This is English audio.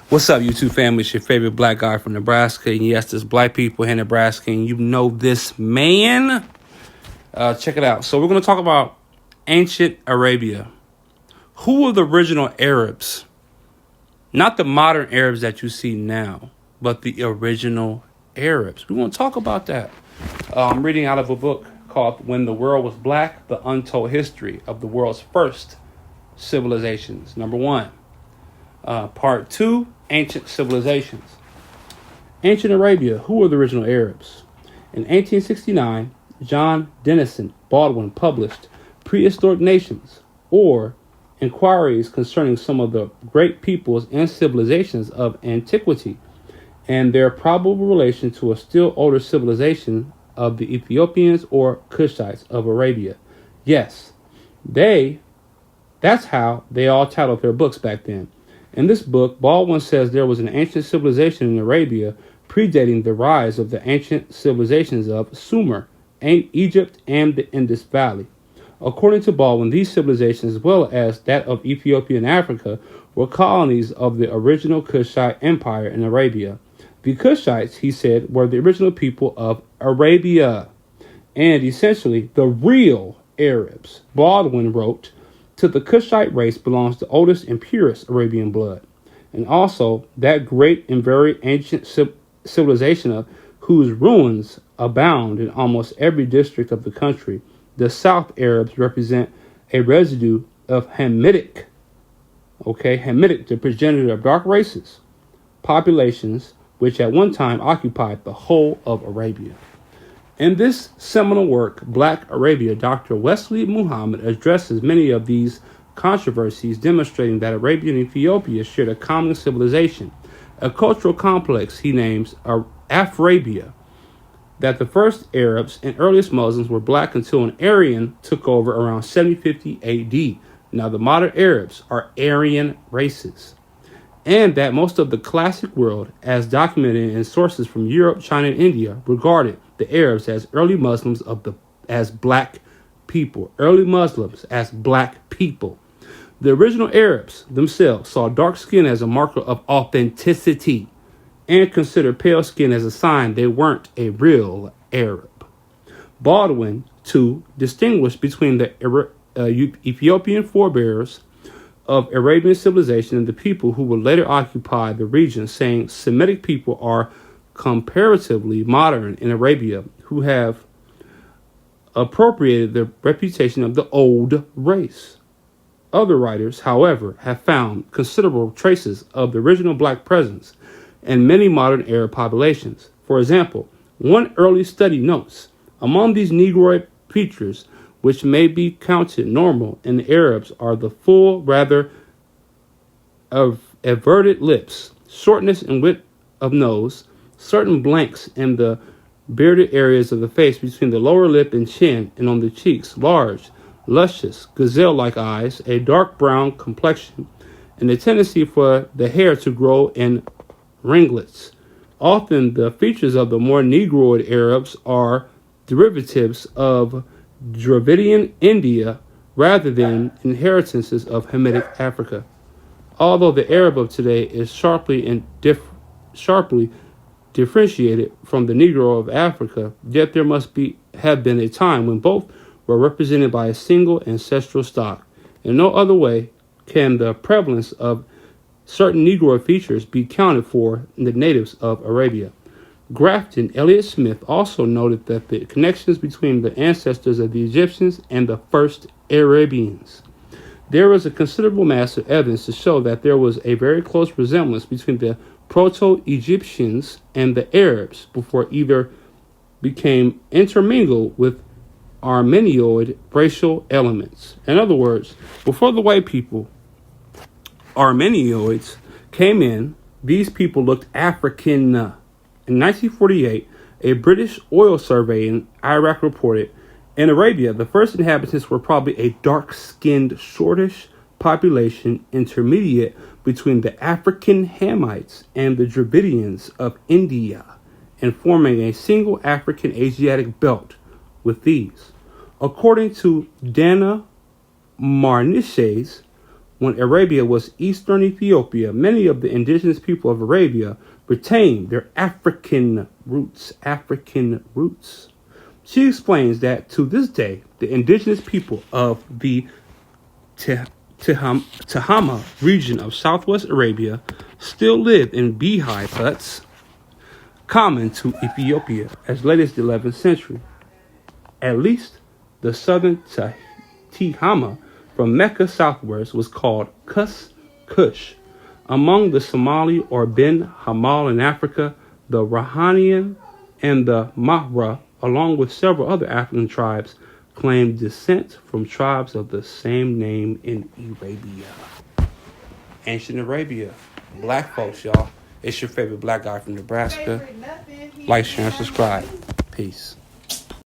What's up, YouTube family? It's your favorite black guy from Nebraska. And yes, there's black people in Nebraska, and you know this man. Check it out. So we're going to talk about ancient Arabia. Who were the original Arabs? Not the modern Arabs that you see now, but the original Arabs. We want to talk about that. I'm reading out of a book called When the World Was Black, The Untold History of the World's First Civilizations. Number 1. Part 2, Ancient Civilizations. Ancient Arabia, who were the original Arabs? In 1869, John Denison Baldwin published Prehistoric Nations, or Inquiries Concerning Some of the Great Peoples and Civilizations of Antiquity, and their probable relation to a still older civilization of the Ethiopians or Kushites of Arabia. Yes, that's how they all titled their books back then. In this book, Baldwin says there was an ancient civilization in Arabia predating the rise of the ancient civilizations of Sumer, Egypt, and the Indus Valley. According to Baldwin, these civilizations, as well as that of Ethiopia and Africa, were colonies of the original Kushite Empire in Arabia. The Kushites, he said, were the original people of Arabia, and essentially the real Arabs. Baldwin wrote, "To the Kushite race belongs the oldest and purest Arabian blood, and also that great and very ancient civilization of whose ruins abound in almost every district of the country. The South Arabs represent a residue of Hamitic, the progenitor of dark races, populations which at one time occupied the whole of Arabia." In this seminal work, Black Arabia, Dr. Wesley Muhammad addresses many of these controversies, demonstrating that Arabia and Ethiopia shared a common civilization, a cultural complex he names Afrabia, that the first Arabs and earliest Muslims were black until an Aryan took over around 750 AD. Now, the modern Arabs are Aryan races, and that most of the classic world, as documented in sources from Europe, China, and India, regarded the Arabs as early Muslims as black people. Early Muslims as black people. The original Arabs themselves saw dark skin as a marker of authenticity and considered pale skin as a sign they weren't a real Arab. Baldwin, too, distinguished between the Ethiopian forebears of Arabian civilization and the people who would later occupy the region, saying Semitic people are comparatively modern in Arabia, who have appropriated the reputation of the old race. Other writers, however, have found considerable traces of the original black presence in many modern Arab populations. For example, one early study notes, among these Negroid features, which may be counted normal in the Arabs, are the full, rather averted lips, shortness and width of nose, certain blanks in the bearded areas of the face between the lower lip and chin and on the cheeks, large, luscious, gazelle-like eyes, a dark brown complexion, and a tendency for the hair to grow in ringlets. Often the features of the more Negroid Arabs are derivatives of Dravidian India rather than inheritances of Hamitic Africa. Although the Arab of today is sharply differentiated from the Negro of Africa, yet there must have been a time when both were represented by a single ancestral stock. In no other way can the prevalence of certain Negro features be accounted for in the natives of Arabia. Grafton Elliott Smith also noted that the connections between the ancestors of the Egyptians and the first Arabians. There was a considerable mass of evidence to show that there was a very close resemblance between the Proto-Egyptians and the Arabs before either became intermingled with Armenoid racial elements. In other words, before the white people, Armenoids, came in, these people looked African. In 1948, a British oil survey in Iraq reported in Arabia, the first inhabitants were probably a dark-skinned, shortish population intermediate between the African Hamites and the Dravidians of India, and forming a single African-Asiatic belt with these. According to Dana Marniches, When Arabia was eastern Ethiopia, many of the indigenous people of Arabia retained their African roots. She explains that to this day, the indigenous people of the Tehama region of southwest Arabia still live in beehive huts common to Ethiopia as late as the 11th century. At least the southern Tehama from Mecca southwards was called Kush. Among the Somali or Ben Hamal in Africa, the Rahanian and the Mahra, along with several other African tribes, claim descent from tribes of the same name in Arabia. Ancient Arabia. Black folks, y'all. It's your favorite black guy from Nebraska. Like, share, and subscribe. Peace.